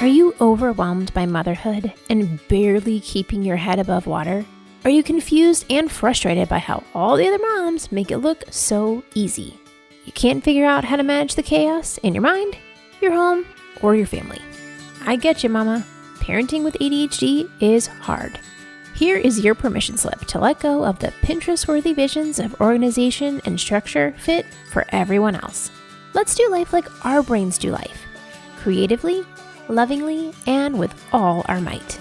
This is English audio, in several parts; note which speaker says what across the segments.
Speaker 1: Are you overwhelmed by motherhood and barely keeping your head above water? Are you confused and frustrated by how all the other moms make it look so easy? You can't figure out how to manage the chaos in your mind, your home, or your family. I get you, mama. Parenting with ADHD is hard. Here is your permission slip to let go of the Pinterest-worthy visions of organization and structure fit for everyone else. Let's do life like our brains do life. Creatively, lovingly, and with all our might.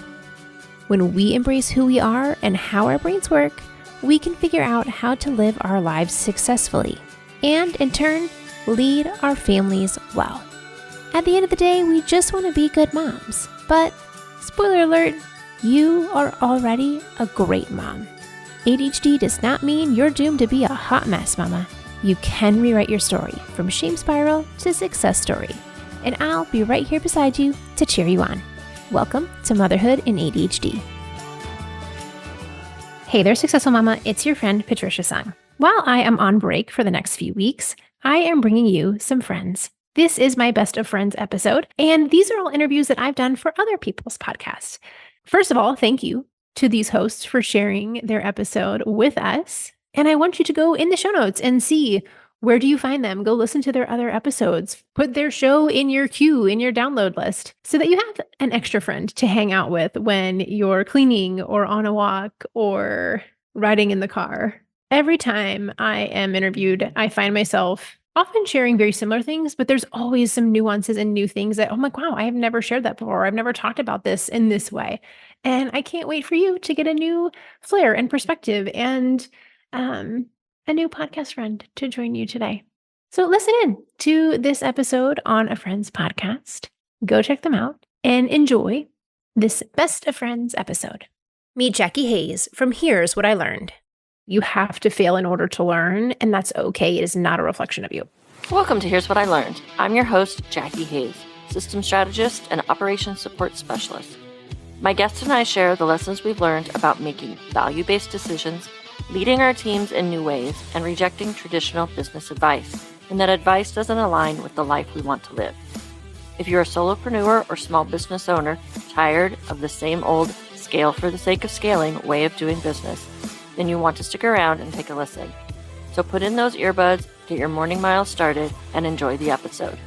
Speaker 1: When we embrace who we are and how our brains work, we can figure out how to live our lives successfully and, in turn, lead our families well. At the end of the day, we just want to be good moms. But, spoiler alert, you are already a great mom. ADHD does not mean you're doomed to be a hot mess, mama. You can rewrite your story from shame spiral to success story. And I'll be right here beside you to cheer you on. Welcome to Motherhood in ADHD. Hey there, Successful Mama. It's your friend, Patricia Sung. While I am on break for the next few weeks, I am bringing you some friends. This is my Best of Friends episode, and these are all interviews that I've done for other people's podcasts. First of all, thank you to these hosts for sharing their episode with us. And I want you to go in the show notes and see, where do you find them? Go listen to their other episodes. Put their show in your queue, in your download list, so that you have an extra friend to hang out with when you're cleaning or on a walk or riding in the car. Every time I am interviewed, I find myself often sharing very similar things, but there's always some nuances and new things that, oh my, wow, I have never shared that before. I've never talked about this in this way. And I can't wait for you to get a new flair and perspective and, a new podcast friend to join you today. So listen in to this episode on a friend's podcast. Go check them out and enjoy this Best of Friends episode. Meet Jacki Hayes from Here's What I Learned. You have to fail in order to learn, and that's okay. It is not a reflection of you.
Speaker 2: Welcome to Here's What I Learned. I'm your host, Jacki Hayes, system strategist and operations support specialist. My guests and I share the lessons we've learned about making value-based decisions, leading our teams in new ways, and rejecting traditional business advice, and that advice doesn't align with the life we want to live. If you're a solopreneur or small business owner tired of the same old scale for the sake of scaling way of doing business, then you want to stick around and take a listen. So put in those earbuds, get your morning miles started, and enjoy the episode.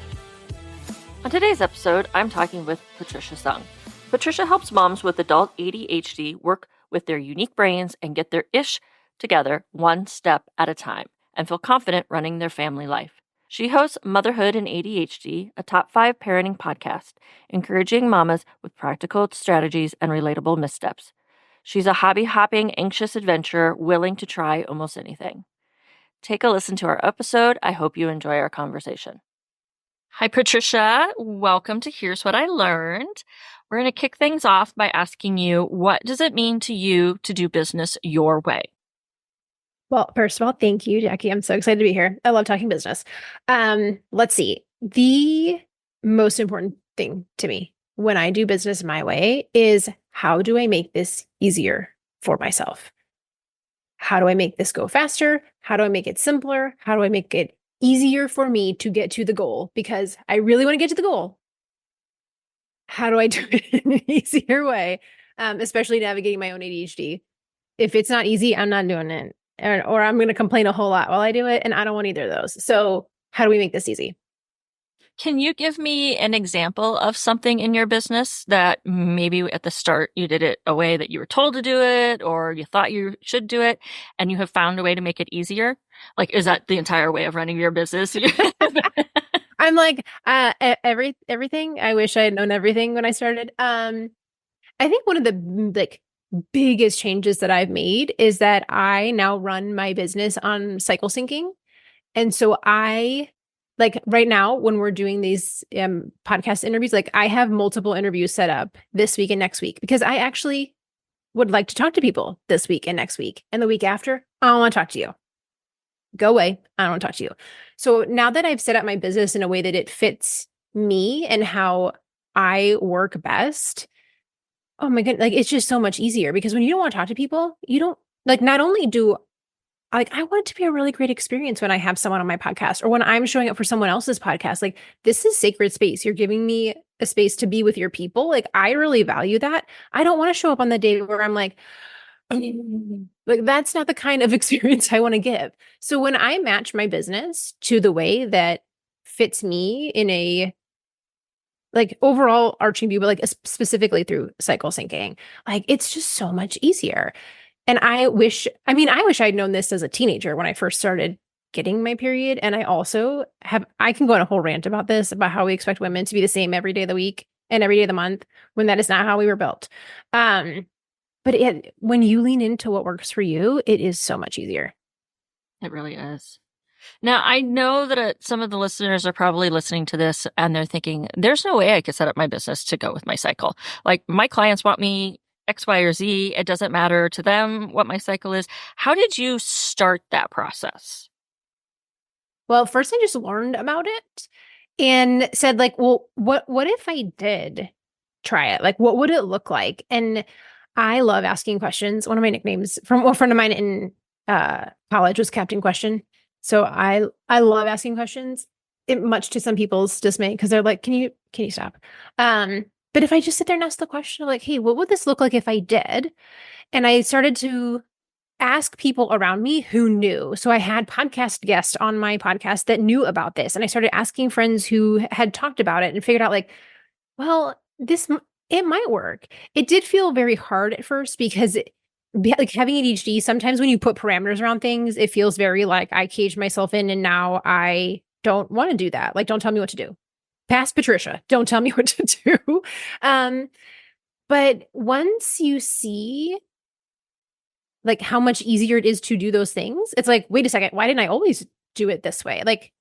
Speaker 2: On today's episode, I'm talking with Patricia Sung. Patricia helps moms with adult ADHD work with their unique brains and get their ish together one step at a time and feel confident running their family life. She hosts Motherhood and ADHD, a top 5 parenting podcast, encouraging mamas with practical strategies and relatable missteps. She's a hobby-hopping, anxious adventurer willing to try almost anything. Take a listen to our episode. I hope you enjoy our conversation. Hi, Patricia. Welcome to Here's What I Learned. We're going to kick things off by asking you, what does it mean to you to do business your way?
Speaker 1: Well, first of all, thank you, Jacki. I'm so excited to be here. I love talking business. Let's see. The most important thing to me when I do business my way is, how do I make this easier for myself? How do I make this go faster? How do I make it simpler? How do I make it easier for me to get to the goal? Because I really want to get to the goal. How do I do it in an easier way? Especially navigating my own ADHD. If it's not easy, I'm not doing it. Or I'm going to complain a whole lot while I do it, and I don't want either of those. So how do we make this easy?
Speaker 2: Can you give me an example of something in your business that maybe at the start you did it a way that you were told to do it, or you thought you should do it, and you have found a way to make it easier? Like, is that the entire way of running your business?
Speaker 1: I'm like, everything. I wish I had known everything when I started. I think one of the biggest changes that I've made is that I now run my business on cycle syncing. And so I, like right now, when we're doing these podcast interviews, like I have multiple interviews set up this week and next week, because I actually would like to talk to people this week and next week. And the week after, I don't want to talk to you. Go away. I don't want to talk to you. So now that I've set up my business in a way that it fits me and how I work best, oh my goodness, like it's just so much easier, because when you don't want to talk to people, you don't, like, not only do I want it to be a really great experience when I have someone on my podcast or when I'm showing up for someone else's podcast. Like, this is sacred space. You're giving me a space to be with your people. Like, I really value that. I don't want to show up on the day where I'm like that's not the kind of experience I want to give. So when I match my business to the way that fits me in a like overall arching view, but like specifically through cycle syncing, like it's just so much easier. And I wish I'd known this as a teenager when I first started getting my period. And I can go on a whole rant about this, about how we expect women to be the same every day of the week and every day of the month when that is not how we were built. But when you lean into what works for you, it is so much easier.
Speaker 2: It really is. Now, I know that some of the listeners are probably listening to this and they're thinking, there's no way I could set up my business to go with my cycle. Like, my clients want me X, Y, or Z. It doesn't matter to them what my cycle is. How did you start that process?
Speaker 1: Well, first I just learned about it and said like, well, what if I did try it? Like, what would it look like? And I love asking questions. One of my nicknames from a friend of mine in college was Captain Question. So I love asking questions, much to some people's dismay, because they're like, can you stop? But if I just sit there and ask the question of like, hey, what would this look like if I did? And I started to ask people around me who knew. So I had podcast guests on my podcast that knew about this. And I started asking friends who had talked about it and figured out like, well, it might work. It did feel very hard at first because like having ADHD, sometimes when you put parameters around things, it feels very like I caged myself in and now I don't want to do that. Like, don't tell me what to do. Past Patricia, don't tell me what to do. But once you see like how much easier it is to do those things, it's like, wait a second, why didn't I always do it this way? Like,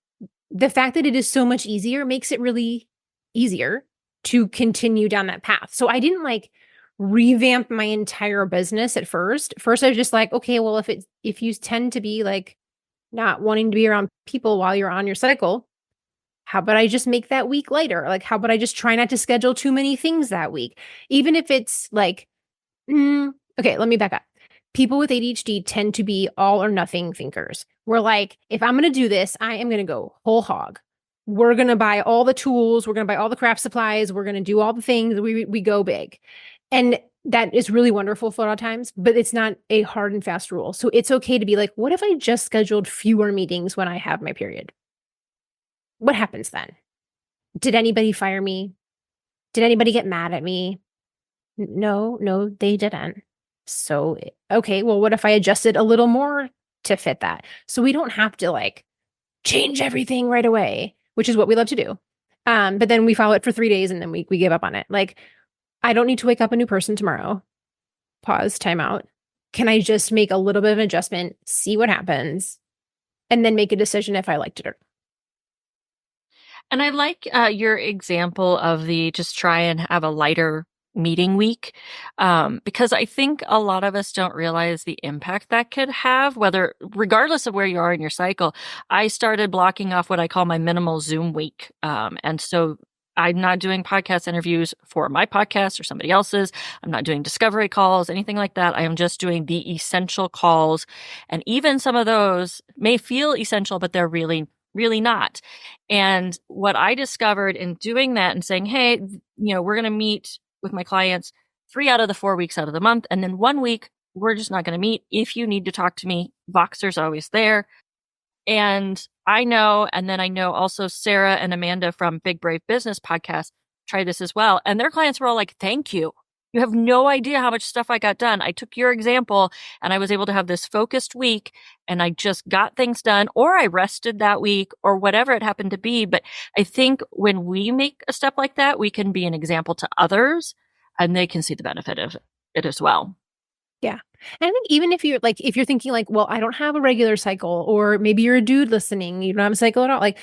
Speaker 1: the fact that it is so much easier makes it really easier to continue down that path. So I didn't like revamp my entire business at first. First, I was just like, okay, well, if you tend to be like not wanting to be around people while you're on your cycle, how about I just make that week lighter? Like, how about I just try not to schedule too many things that week? Even if it's like, okay, let me back up. People with ADHD tend to be all or nothing thinkers. We're like, if I'm going to do this, I am going to go whole hog. We're going to buy all the tools. We're going to buy all the craft supplies. We're going to do all the things. We go big. And that is really wonderful for a lot of times, but it's not a hard and fast rule. So it's okay to be like, what if I just scheduled fewer meetings when I have my period? What happens then? Did anybody fire me? Did anybody get mad at me? No, they didn't. So, okay, well, what if I adjusted a little more to fit that? So we don't have to like change everything right away, which is what we love to do. But then we follow it for 3 days and then we give up on it. Like, I don't need to wake up a new person tomorrow. Pause, time out. Can I just make a little bit of an adjustment, see what happens, and then make a decision if I liked it or not?
Speaker 2: And I like your example of the just try and have a lighter meeting week, because I think a lot of us don't realize the impact that could have, regardless of where you are in your cycle. I started blocking off what I call my minimal Zoom week. And so I'm not doing podcast interviews for my podcast or somebody else's. I'm not doing discovery calls, anything like that. I am just doing the essential calls. And even some of those may feel essential, but they're really not. And what I discovered in doing that and saying, hey, we're going to meet with my clients 3 out of the 4 weeks out of the month. And then 1 week, we're just not going to meet. If you need to talk to me, Voxer's always there. And I know also Sarah and Amanda from Big Brave Business podcast tried this as well. And their clients were all like, thank you. You have no idea how much stuff I got done. I took your example and I was able to have this focused week and I just got things done, or I rested that week or whatever it happened to be. But I think when we make a step like that, we can be an example to others and they can see the benefit of it as well.
Speaker 1: Yeah. And I think even if you're thinking like, well, I don't have a regular cycle, or maybe you're a dude listening, you don't have a cycle at all. Like,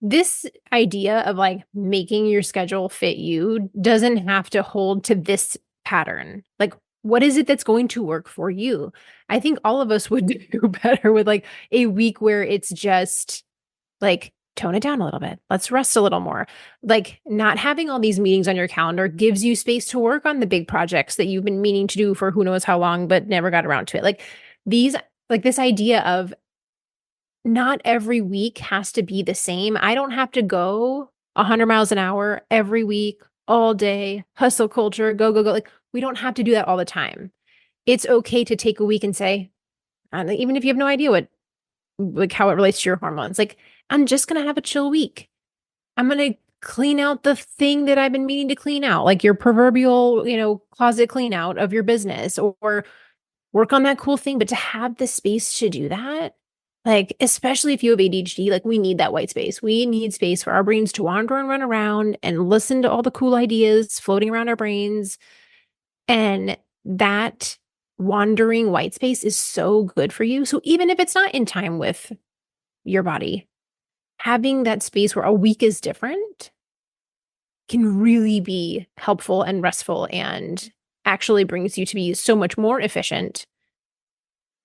Speaker 1: this idea of like making your schedule fit you doesn't have to hold to this pattern. Like, what is it that's going to work for you? I think all of us would do better with like a week where it's just like, tone it down a little bit. Let's rest a little more. Like, not having all these meetings on your calendar gives you space to work on the big projects that you've been meaning to do for who knows how long, but never got around to it. Like, this idea of not every week has to be the same. I don't have to go 100 miles an hour every week all day, hustle culture, go, go, go. Like we don't have to do that all the time. It's okay to take a week and say, even if you have no idea what, like how it relates to your hormones, like I'm just going to have a chill week. I'm going to clean out the thing that I've been meaning to clean out, like your proverbial, closet clean out of your business or work on that cool thing. But to have the space to do that, like, especially if you have ADHD, like we need that white space. We need space for our brains to wander and run around and listen to all the cool ideas floating around our brains. And that wandering white space is so good for you. So even if it's not in time with your body, having that space where a week is different can really be helpful and restful and actually brings you to be so much more efficient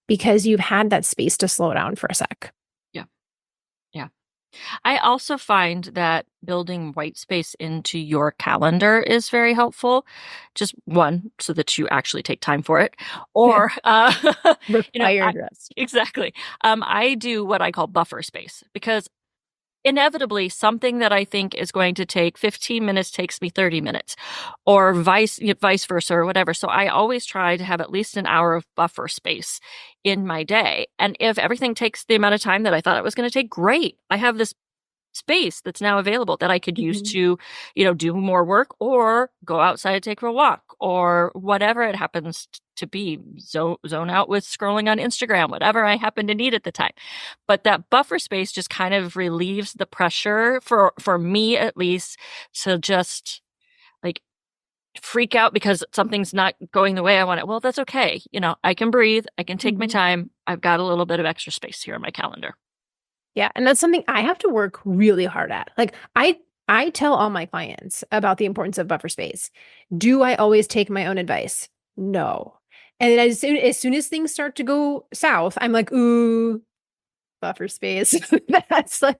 Speaker 1: because you've had that space to slow down for a sec.
Speaker 2: Yeah. Yeah. I also find that building white space into your calendar is very helpful. Just one, so that you actually take time for it, or
Speaker 1: Required rest.
Speaker 2: exactly. I do what I call buffer space because inevitably something that I think is going to take 15 minutes takes me 30 minutes or vice versa or whatever. So I always try to have at least an hour of buffer space in my day. And if everything takes the amount of time that I thought it was going to take, great. I have this space that's now available that I could use to, do more work or go outside and take for a walk or whatever it happens to be, zone out with scrolling on Instagram, whatever I happen to need at the time. But that buffer space just kind of relieves the pressure for me, at least, to just like freak out because something's not going the way I want it. Well, that's okay. I can breathe. I can take my time. I've got a little bit of extra space here in my calendar.
Speaker 1: Yeah. And that's something I have to work really hard at. Like I tell all my clients about the importance of buffer space. Do I always take my own advice? No. And then as soon as things start to go south, I'm like, ooh, buffer space. That's like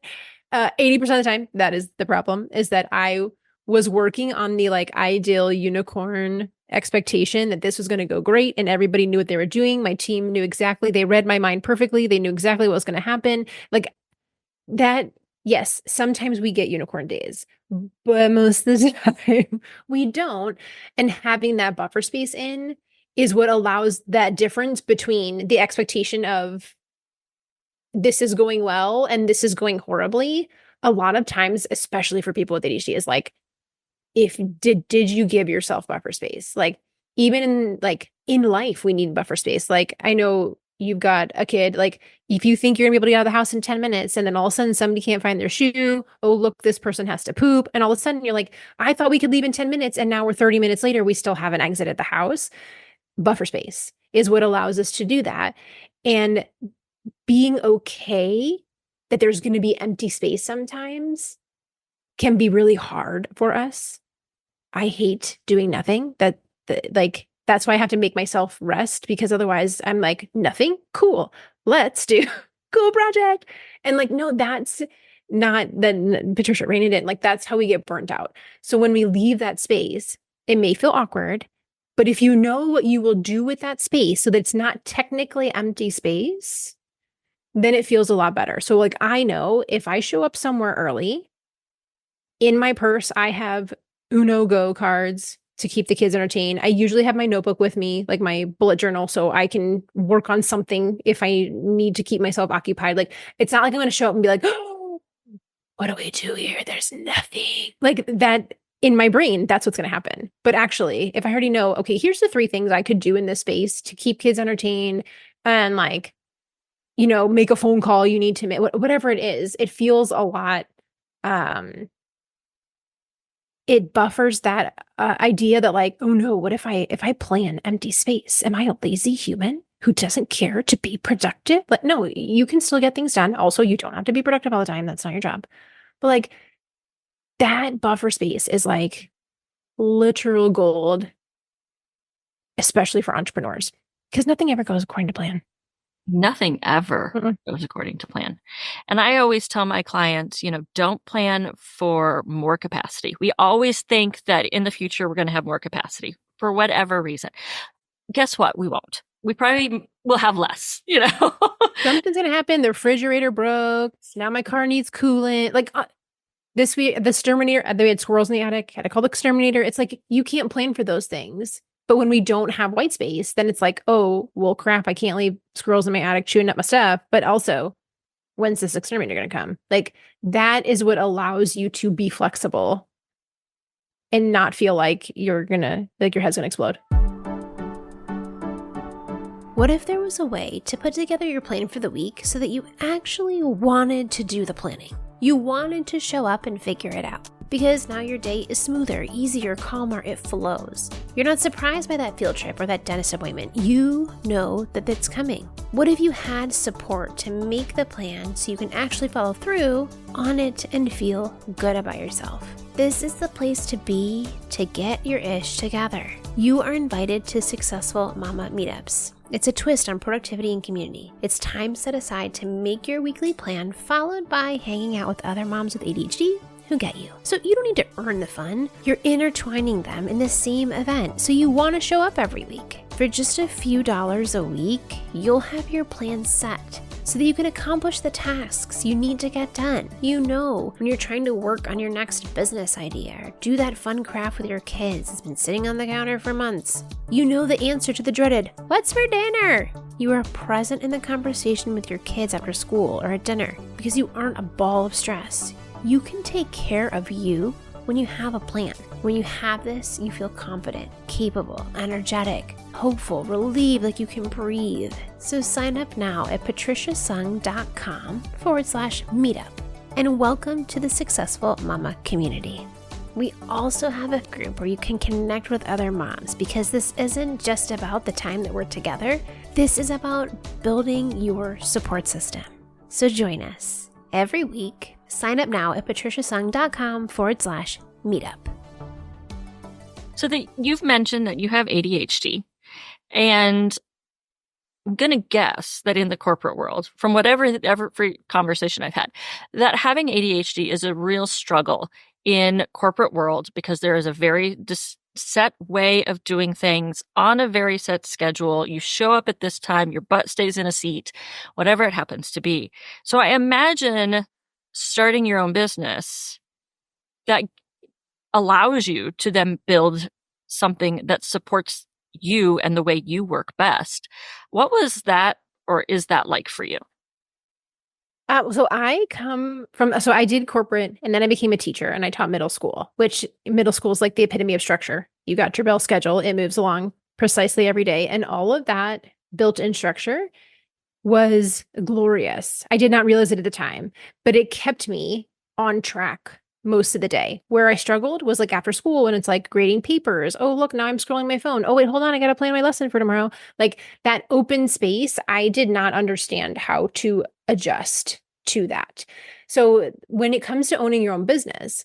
Speaker 1: 80% of the time, that is the problem, is that I was working on the like ideal unicorn expectation that this was going to go great and everybody knew what they were doing. My team knew exactly, they read my mind perfectly. They knew exactly what was going to happen. Like that, yes, sometimes we get unicorn days, but most of the time we don't. And having that buffer space in is what allows that difference between the expectation of this is going well and this is going horribly. A lot of times, especially for people with ADHD, is like, if did you give yourself buffer space? Like even in life, we need buffer space. Like I know you've got a kid, like if you think you're gonna be able to get out of the house in 10 minutes and then all of a sudden somebody can't find their shoe, oh look, this person has to poop, and all of a sudden you're like, I thought we could leave in 10 minutes and now we're 30 minutes later, we still haven't exited the house. Buffer space is what allows us to do that. And being okay that there's going to be empty space sometimes can be really hard for us. I hate doing nothing. That's why I have to make myself rest, because otherwise I'm like, nothing? Cool. Let's do cool project. And like, no, that's not that Patricia reined it in. Like, that's how we get burnt out. So when we leave that space, it may feel awkward, but if you know what you will do with that space so that it's not technically empty space, then it feels a lot better. So like, I know if I show up somewhere early, in my purse, I have Uno Go cards to keep the kids entertained. I usually have my notebook with me, like my bullet journal, so I can work on something if I need to keep myself occupied. Like, it's not like I'm going to show up and be like, oh, what do we do here? There's nothing. Like that in my brain, that's what's going to happen. But actually, if I already know, okay, here's the 3 things I could do in this space to keep kids entertained and like, make a phone call you need to make, whatever it is, it feels a lot, it buffers that idea that like, oh no, what if I play an empty space? Am I a lazy human who doesn't care to be productive? But no, you can still get things done. Also, you don't have to be productive all the time. That's not your job. But like that buffer space is like literal gold, especially for entrepreneurs, because nothing ever goes according to plan.
Speaker 2: Nothing ever goes according to plan. And I always tell my clients, don't plan for more capacity. We always think that in the future, we're going to have more capacity for whatever reason. Guess what? We won't. We probably will have less,
Speaker 1: Something's going to happen. The refrigerator broke. Now my car needs coolant. Like This week, the exterminator, we had squirrels in the attic, had to call the exterminator. It's like, you can't plan for those things. But when we don't have white space, then it's like, oh, well, crap, I can't leave squirrels in my attic chewing up my stuff. But also, when's this exterminator going to come? Like, that is what allows you to be flexible and not feel like your head's gonna explode.
Speaker 3: What if there was a way to put together your plan for the week so that you actually wanted to do the planning? You wanted to show up and figure it out. Because now your day is smoother, easier, calmer, it flows. You're not surprised by that field trip or that dentist appointment. You know that it's coming. What if you had support to make the plan so you can actually follow through on it and feel good about yourself? This is the place to be to get your ish together. You are invited to Successful Mama Meetups. It's a twist on productivity and community. It's time set aside to make your weekly plan, followed by hanging out with other moms with ADHD who get you. So you don't need to earn the fun. You're intertwining them in the same event, so you want to show up every week. For just a few dollars a week, you'll have your plan set so that you can accomplish the tasks you need to get done. You know, when you're trying to work on your next business idea or do that fun craft with your kids that's been sitting on the counter for months, you know the answer to the dreaded, "What's for dinner?" You are present in the conversation with your kids after school or at dinner because you aren't a ball of stress. You can take care of you when you have a plan. When you have this, you feel confident, capable, energetic, hopeful, relieved, like you can breathe. So sign up now at patriciasung.com/meetup and welcome to the Successful Mama community. We also have a group where you can connect with other moms because this isn't just about the time that we're together. This is about building your support system. So join us every week. Sign up now at patriciasung.com/meetup.
Speaker 2: So you've mentioned that you have ADHD, and I'm going to guess that in the corporate world, from every conversation I've had, that having ADHD is a real struggle in corporate world because there is a very set way of doing things on a very set schedule. You show up at this time, your butt stays in a seat, whatever it happens to be. So I imagine starting your own business that allows you to then build something that supports you and the way you work best. What was that, or is that like for you?
Speaker 1: So I did corporate and then I became a teacher and I taught middle school, which middle school is like the epitome of structure. You got your bell schedule. It moves along precisely every day. And all of that built-in structure was glorious. I did not realize it at the time, but it kept me on track most of the day. Where I struggled was like after school when it's like grading papers. Oh, look, now I'm scrolling my phone. Oh, wait, hold on. I got to plan my lesson for tomorrow. Like that open space, I did not understand how to adjust to that. So when it comes to owning your own business,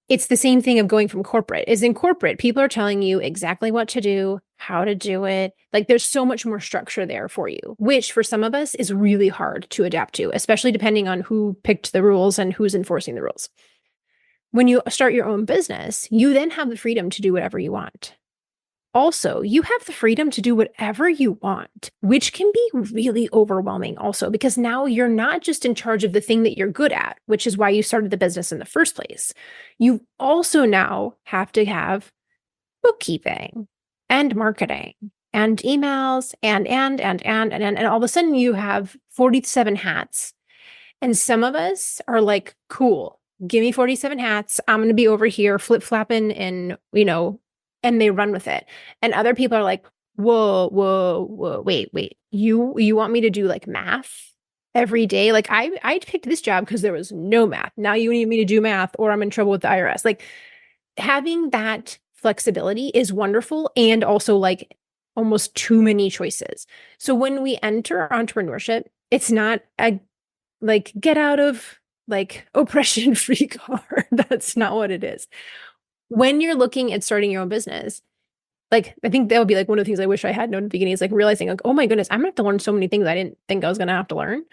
Speaker 1: it's the same thing of going from corporate. Is in corporate, people are telling you exactly what to do, how to do it. Like there's so much more structure there for you, which for some of us is really hard to adapt to, especially depending on who picked the rules and who's enforcing the rules. When you start your own business, you then have the freedom to do whatever you want. Also, you have the freedom to do whatever you want, which can be really overwhelming also, because now you're not just in charge of the thing that you're good at, which is why you started the business in the first place. You also now have to have bookkeeping and marketing and emails and all of a sudden you have 47 hats. And some of us are like, cool, give me 47 hats. I'm going to be over here flip-flapping and, and they run with it. And other people are like, whoa, wait. You want me to do like math every day? Like I picked this job because there was no math. Now you need me to do math or I'm in trouble with the IRS. Like having that flexibility is wonderful and also like almost too many choices. So when we enter entrepreneurship, it's not a like get out of like oppression free card. That's not what it is. When you're looking at starting your own business, like I think that would be like one of the things I wish I had known at the beginning is like realizing like, oh my goodness, I'm gonna have to learn so many things I didn't think I was gonna have to learn.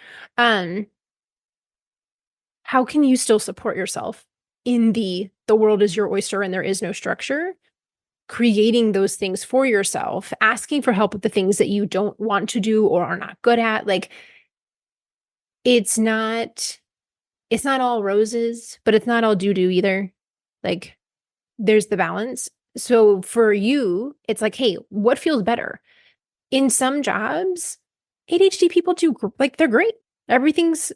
Speaker 1: How can you still support yourself in the world is your oyster and there is no structure? Creating those things for yourself, asking for help with the things that you don't want to do or are not good at. Like it's not it's not all roses, but it's not all doo-doo either. Like there's the balance. So for you, it's like, hey, what feels better? In some jobs, ADHD people do like they're great. Everything's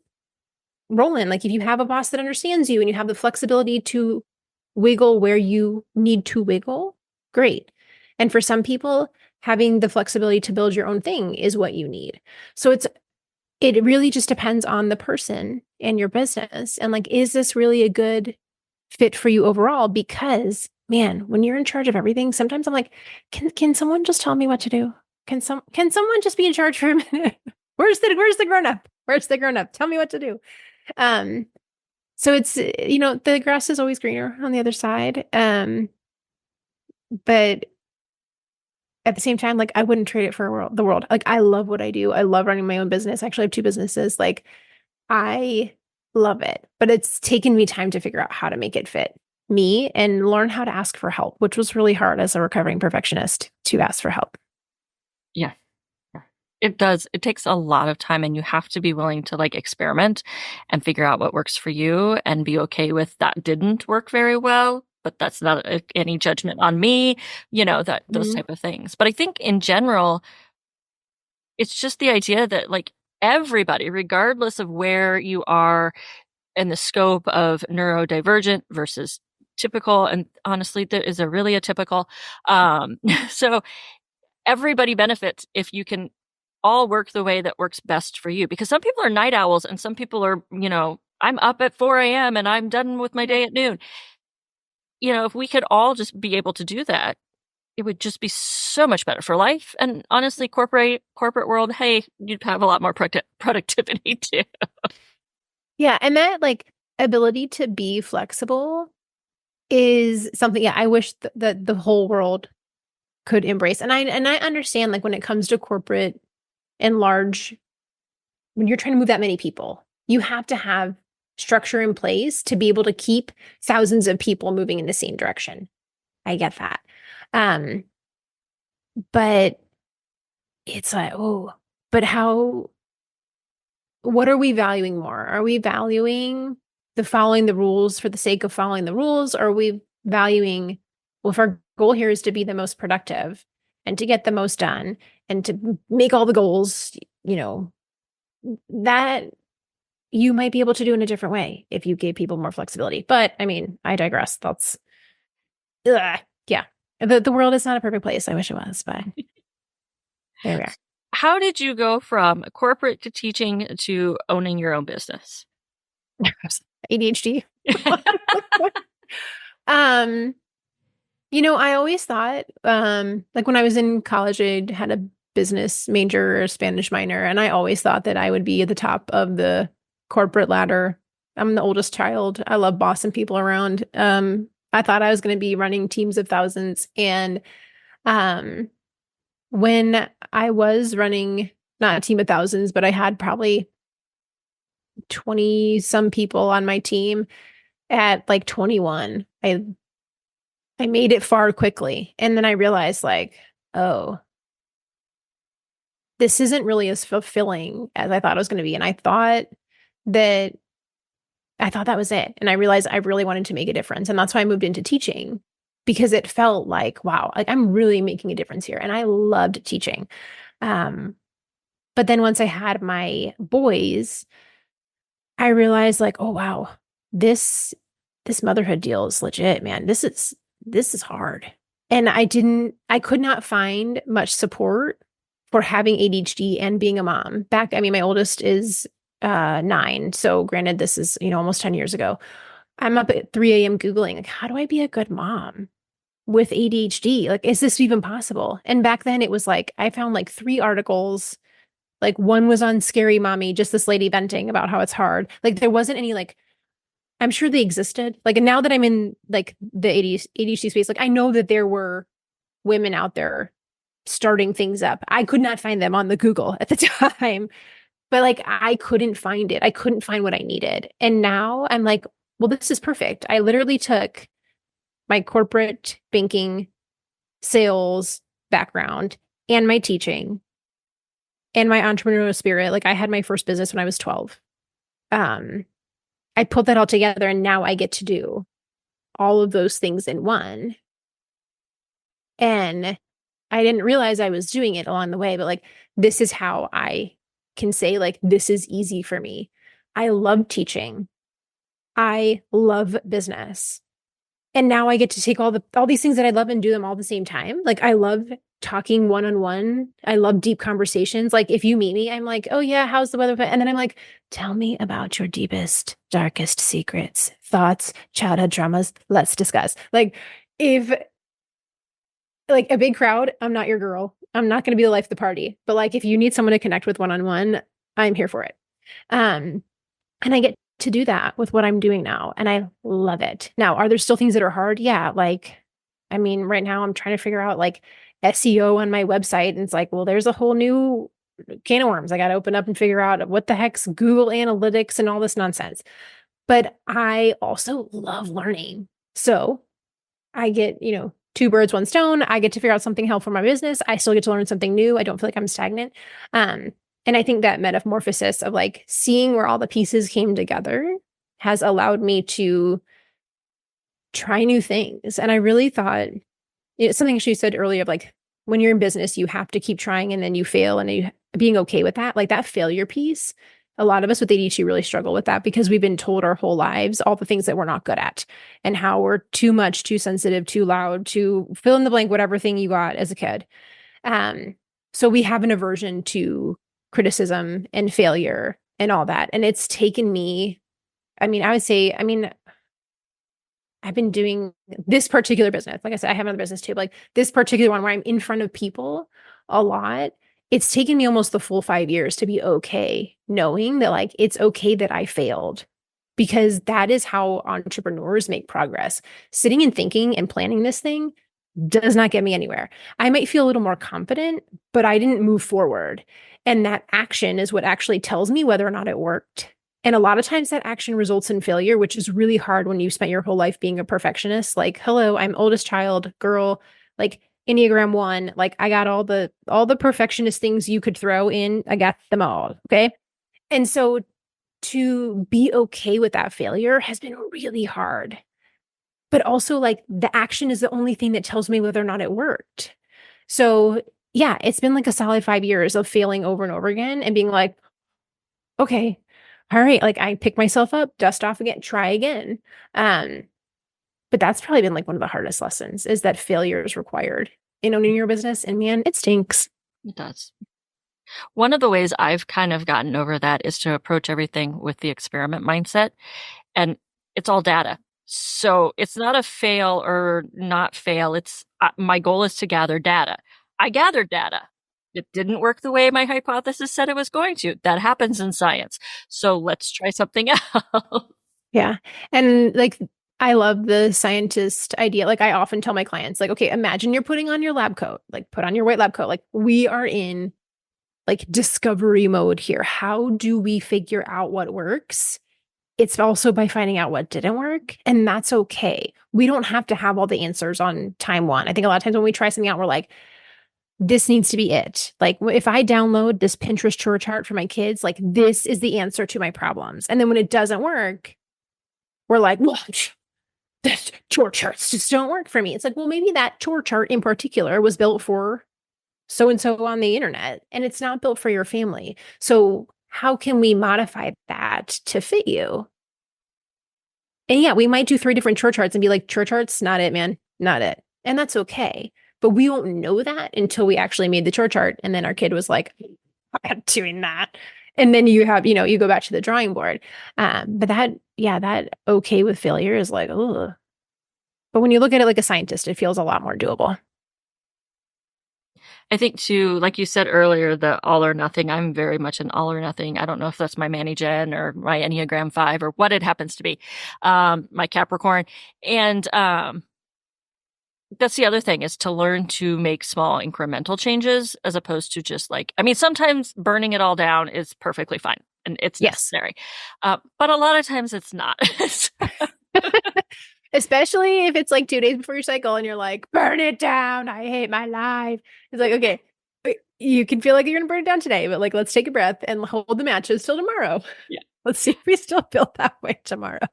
Speaker 1: rolling. Like if you have a boss that understands you and you have the flexibility to wiggle where you need to wiggle, great. And for some people, having the flexibility to build your own thing is what you need. So it really just depends on the person and your business. And like, is this really a good fit for you overall? Because man, when you're in charge of everything, sometimes I'm like, can someone just tell me what to do? Can someone just be in charge for a minute? Where's the grown up? Where's the grown up? Tell me what to do. So it's, the grass is always greener on the other side. But at the same time, like I wouldn't trade it for the world. Like I love what I do. I love running my own business. Actually, I have two businesses. Like I love it, but it's taken me time to figure out how to make it fit me and learn how to ask for help, which was really hard as a recovering perfectionist to ask for help.
Speaker 2: Yeah. It does. It takes a lot of time, and you have to be willing to like experiment and figure out what works for you and be okay with that didn't work very well. But that's not any judgment on me, those type of things. But I think in general, it's just the idea that like everybody, regardless of where you are in the scope of neurodivergent versus typical, and honestly, there is really a typical. So everybody benefits if you can all work the way that works best for you, because some people are night owls and some people are, I'm up at 4 a.m. and I'm done with my day at noon. If we could all just be able to do that, it would just be so much better for life. And honestly, corporate world, hey, you'd have a lot more productivity too.
Speaker 1: Yeah. And that like ability to be flexible is something, I wish that the whole world could embrace. And I understand like when it comes to corporate and large, when you're trying to move that many people, you have to have structure in place to be able to keep thousands of people moving in the same direction. I get that. But it's like, but what are we valuing more? Are we valuing the following the rules for the sake of following the rules? Or are we valuing, well, if our goal here is to be the most productive and to get the most done and to make all the goals, that you might be able to do in a different way if you gave people more flexibility. But I mean, I digress. That's, yeah. The world is not a perfect place. I wish it was, but there we are.
Speaker 2: How did you go from corporate to teaching to owning your own business?
Speaker 1: ADHD. I always thought, like when I was in college, I had a business major, a Spanish minor, and I always thought that I would be at the top of the corporate ladder. I'm the oldest child. I love bossing people around. I thought I was going to be running teams of thousands. And when I was running, not a team of thousands, but I had probably 20 some people on my team at like 21. I made it far quickly. And then I realized like, oh, this isn't really as fulfilling as I thought it was going to be. And I thought that was it. And I realized I really wanted to make a difference. And that's why I moved into teaching, because it felt like, wow, like I'm really making a difference here. And I loved teaching. But then once I had my boys, I realized like, oh, wow, this motherhood deal is legit, man. This is hard. And I could not find much support for having ADHD and being a mom. My oldest is 9. So granted, this is, almost 10 years ago. I'm up at 3 a.m. Googling, like, how do I be a good mom with ADHD? Like, is this even possible? And back then it was like, I found like 3 articles. Like one was on Scary Mommy, just this lady venting about how it's hard. Like there wasn't any like, I'm sure they existed. Like, and now that I'm in like the ADHD space, like I know that there were women out there starting things up. I could not find them on the Google at the time, but like I couldn't find it. I couldn't find what I needed. And now I'm like, well, this is perfect. I literally took my corporate banking sales background and my teaching and my entrepreneurial spirit. Like I had my first business when I was 12. I put that all together and now I get to do all of those things in one. And I didn't realize I was doing it along the way, but like, this is how I can say, like, this is easy for me. I love teaching. I love business. And now I get to take all these things that I love and do them all at the same time. Like, I love talking one-on-one. I love deep conversations. Like, if you meet me, I'm like, oh yeah, how's the weather? And then I'm like, tell me about your deepest, darkest secrets, thoughts, childhood traumas. Let's discuss. Like, if like a big crowd, I'm not your girl. I'm not going to be the life of the party. But like, if you need someone to connect with one-on-one, I'm here for it. And I get to do that with what I'm doing now. And I love it. Now, are there still things that are hard? Yeah. Like, I mean, right now I'm trying to figure out like SEO on my website. And it's like, well, there's a whole new can of worms. I got to open up and figure out what the heck's Google Analytics and all this nonsense. But I also love learning. So I get, two birds, one stone. I get to figure out something helpful for my business. I still get to learn something new. I don't feel like I'm stagnant. And I think that metamorphosis of like seeing where all the pieces came together has allowed me to try new things. And I really thought, something she said earlier of like, when you're in business, you have to keep trying and then you fail and you being okay with that. Like that failure piece, a lot of us with ADHD really struggle with that because we've been told our whole lives all the things that we're not good at and how we're too much, too sensitive, too loud, to fill in the blank, whatever thing you got as a kid. So we have an aversion to criticism and failure and all that. And it's taken me, I would say, I've been doing this particular business. Like I said, I have another business too, but like this particular one where I'm in front of people a lot. It's taken me almost the full 5 years to be okay knowing that like, it's okay that I failed because that is how entrepreneurs make progress. Sitting and thinking and planning this thing does not get me anywhere. I might feel a little more confident, but I didn't move forward. And that action is what actually tells me whether or not it worked. And a lot of times that action results in failure, which is really hard when you spent your whole life being a perfectionist. Like, hello, I'm oldest child, girl, like Enneagram 1, like I got all the perfectionist things you could throw in, I got them all. Okay. And so to be okay with that failure has been really hard. But also like the action is the only thing that tells me whether or not it worked. So yeah, it's been like a solid 5 years of failing over and over again and being like, okay, all right, like I pick myself up, dust off again, try again. But that's probably been like one of the hardest lessons is that failure is required in owning your business. And man, it stinks.
Speaker 2: It does. One of the ways I've kind of gotten over that is to approach everything with the experiment mindset. And it's all data. So it's not a fail or not fail. It's my goal is to gather data. I gathered data. It didn't work the way my hypothesis said it was going to. That happens in science. So let's try something else.
Speaker 1: Yeah. And like, I love the scientist idea. Like I often tell my clients, like, okay, imagine you're putting on your lab coat, like put on your white lab coat. Like we are in like discovery mode here. How do we figure out what works? It's also by finding out what didn't work. And that's okay. We don't have to have all the answers on time one. I think a lot of times when we try something out, we're like, this needs to be it. Like if I download this Pinterest chore chart for my kids, like this is the answer to my problems. And then when it doesn't work, we're like, well, the chore charts just don't work for me. It's like, well, maybe that chore chart in particular was built for so-and-so on the internet and it's not built for your family. So how can we modify that to fit you? And yeah, we might do 3 different chore charts and be like, chore charts, not it, man, not it. And that's okay. But we won't know that until we actually made the chore chart. And then our kid was like, I'm doing that. And then you have, you go back to the drawing board. But that okay with failure is like, oh. But when you look at it like a scientist, it feels a lot more doable.
Speaker 2: I think too, like you said earlier, the all or nothing, I'm very much an all or nothing. I don't know if that's my Manny Gen or my Enneagram 5 or what it happens to be, my Capricorn. And that's the other thing is to learn to make small incremental changes as opposed to just like, sometimes burning it all down is perfectly fine and it's necessary. But a lot of times it's not.
Speaker 1: Especially if it's like 2 days before your cycle and you're like, burn it down. I hate my life. It's like, okay, you can feel like you're going to burn it down today, but like, let's take a breath and hold the matches till tomorrow.
Speaker 2: Yeah.
Speaker 1: Let's see if we still feel that way tomorrow.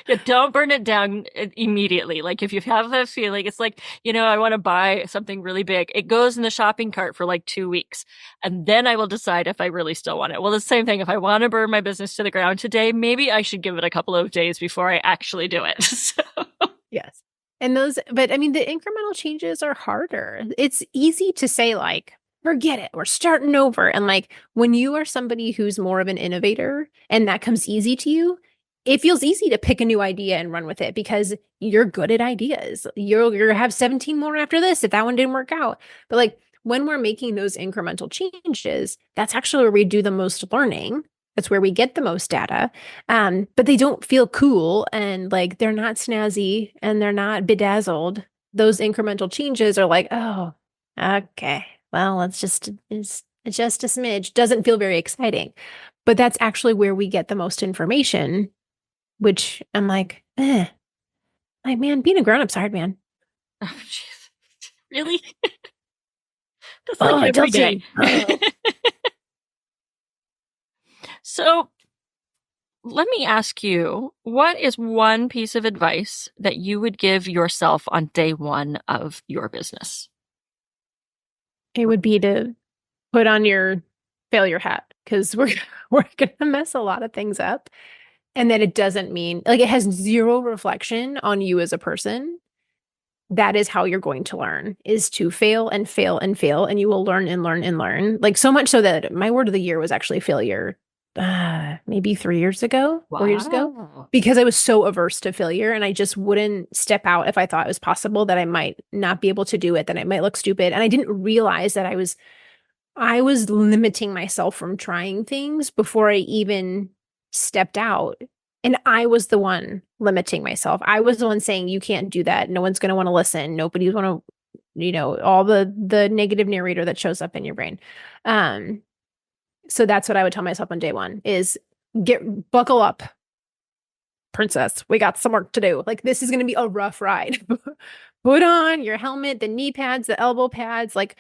Speaker 2: Yeah, don't burn it down immediately. Like if you have that feeling, it's like, I want to buy something really big. It goes in the shopping cart for like 2 weeks. And then I will decide if I really still want it. Well, the same thing. If I want to burn my business to the ground today, maybe I should give it a couple of days before I actually do it. So.
Speaker 1: Yes. But I mean, the incremental changes are harder. It's easy to say like, forget it, we're starting over. And like when you are somebody who's more of an innovator and that comes easy to you, it feels easy to pick a new idea and run with it because you're good at ideas. You're going to have 17 more after this if that one didn't work out. But like when we're making those incremental changes, that's actually where we do the most learning. That's where we get the most data. But they don't feel cool and like they're not snazzy and they're not bedazzled. Those incremental changes are like, oh, okay, well, it's just a smidge. Doesn't feel very exciting. But that's actually where we get the most information, which I'm like, like, man, being a grown-up's hard, man.
Speaker 2: Oh, jeez. Really? That's like every day. So let me ask you, what is one piece of advice that you would give yourself on day one of your business?
Speaker 1: It would be to put on your failure hat because we're going to mess a lot of things up. And that it doesn't mean, like, it has zero reflection on you as a person. That is how you're going to learn, is to fail and fail and fail. And you will learn and learn and learn. Like so much so that my word of the year was actually failure. Maybe 3 years ago, 4 years ago, because I was so averse to failure and I just wouldn't step out if I thought it was possible that I might not be able to do it, that I might look stupid. And I didn't realize that I was limiting myself from trying things before I even stepped out. And I was the one limiting myself. I was the one saying, you can't do that. No one's going to want to listen. Nobody's want to, all the negative narrator that shows up in your brain. So that's what I would tell myself on day one is buckle up, princess. We got some work to do. Like, this is going to be a rough ride. Put on your helmet, the knee pads, the elbow pads, like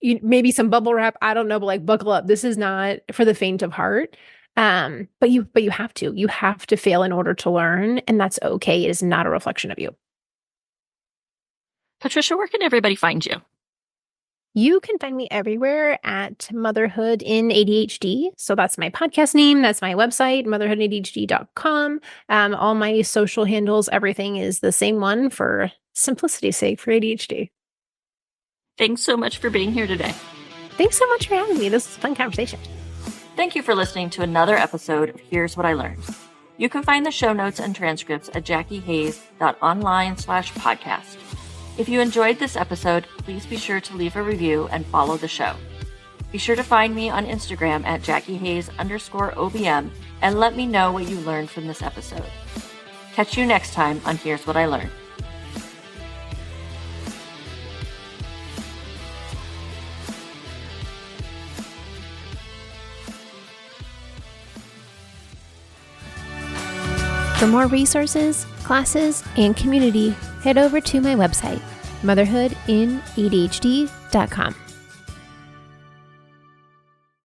Speaker 1: maybe some bubble wrap. I don't know, but like buckle up. This is not for the faint of heart. But you have to fail in order to learn. And that's okay. It is not a reflection of you.
Speaker 2: Patricia, where can everybody find you?
Speaker 1: You can find me everywhere at Motherhood in ADHD. So that's my podcast name. That's my website, motherhoodadhd.com. All my social handles, everything is the same one for simplicity's sake for ADHD.
Speaker 2: Thanks so much for being here today.
Speaker 1: Thanks so much for having me. This was a fun conversation.
Speaker 2: Thank you for listening to another episode of Here's What I Learned. You can find the show notes and transcripts at jackihayes.online/podcast. If you enjoyed this episode, please be sure to leave a review and follow the show. Be sure to find me on Instagram at JackieHayes_OBM and let me know what you learned from this episode. Catch you next time on Here's What I Learned.
Speaker 3: For more resources, classes, and community, head over to my website, motherhoodinadhd.com.